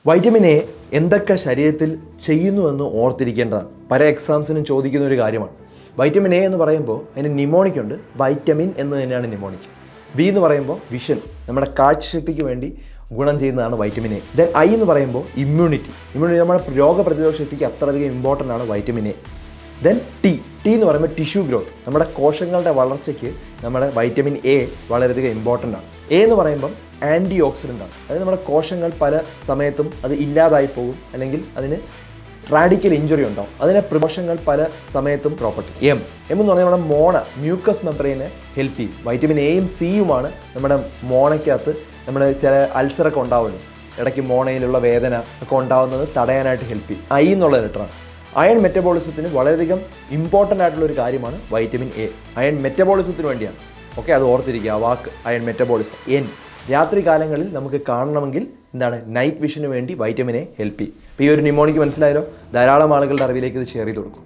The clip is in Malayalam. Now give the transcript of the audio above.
വൈറ്റമിൻ എ എന്തൊക്കെ ശരീരത്തിൽ ചെയ്യുന്നുവെന്ന് ഓർത്തിരിക്കേണ്ടതാണ്. പല എക്സാംസിനും ചോദിക്കുന്ന ഒരു കാര്യമാണ്. വൈറ്റമിൻ എ എന്ന് പറയുമ്പോൾ അതിന് നിമോണിക് ഉണ്ട്. വൈറ്റമിൻ എന്ന് തന്നെയാണ് നിമോണിക്. ബി എന്ന് പറയുമ്പോൾ വിഷൻ, നമ്മുടെ കാഴ്ചശക്തിക്ക് വേണ്ടി ഗുണം ചെയ്യുന്നതാണ് വൈറ്റമിൻ എ. ദെൻ ഐ എന്ന് പറയുമ്പോൾ ഇമ്മ്യൂണിറ്റി നമ്മുടെ രോഗപ്രതിരോധ ശക്തിക്ക് അത്രയധികം ഇമ്പോർട്ടൻ്റ് ആണ് വൈറ്റമിൻ എ. ദെൻ ടി എന്ന് പറയുമ്പോൾ ടിഷ്യൂ ഗ്രോത്ത്, നമ്മുടെ കോശങ്ങളുടെ വളർച്ചയ്ക്ക് നമ്മുടെ വൈറ്റമിൻ എ വളരെയധികം ഇമ്പോർട്ടൻ്റ് ആണ്. എ എന്ന് പറയുമ്പം ആൻറ്റി ഓക്സിഡൻ്റ് ആണ്. അതായത് നമ്മുടെ കോശങ്ങൾ പല സമയത്തും അത് ഇല്ലാതായി പോകും, അല്ലെങ്കിൽ അതിന് റാഡിക്കൽ ഇഞ്ചുറി ഉണ്ടാവും. അതിനെ കോശങ്ങൾ പല സമയത്തും പ്രോപ്പർട്ടി. എം എന്ന് പറഞ്ഞാൽ നമ്മുടെ മോണ മ്യൂക്കസ് മെമ്പറൈനെ ഹെൽപ്പ് ചെയ്യും. വൈറ്റമിൻ എയും സിയുമാണ് നമ്മുടെ മോണയ്ക്കകത്ത് നമ്മുടെ ചില അൾസറൊക്കെ ഉണ്ടാവുമല്ലോ, ഇടയ്ക്ക് മോണയിലുള്ള വേദന ഒക്കെ ഉണ്ടാവുന്നത് തടയാനായിട്ട് ഹെൽപ്പ് ചെയ്യും. ഐ എന്നുള്ള ലെറ്ററാണ്. അയൺ മെറ്റബോളിസത്തിന് വളരെയധികം ഇമ്പോർട്ടൻ്റ് ആയിട്ടുള്ള ഒരു കാര്യമാണ് വൈറ്റമിൻ എ. അയൺ മെറ്റബോളിസത്തിന് വേണ്ടിയാണ്. ഓക്കെ, അത് ഓർത്തിരിക്കുക ആ വാക്ക്, അയൺ മെറ്റബോളിസം. എൻ രാത്രി കാലങ്ങളിൽ നമുക്ക് കാണണമെങ്കിൽ എന്താണ്, നൈറ്റ് വിഷന് വേണ്ടി വൈറ്റമിൻ എ ഹെൽപ്പ് ചെയ്യും. അപ്പോൾ ഈ ഒരു നിമോണിക്ക് മനസ്സിലായാലോ? ധാരാളം ആളുകളുടെ അറിവിലേക്ക് ഇത് ഷെയർ ചെയ്ത് കൊടുക്കും.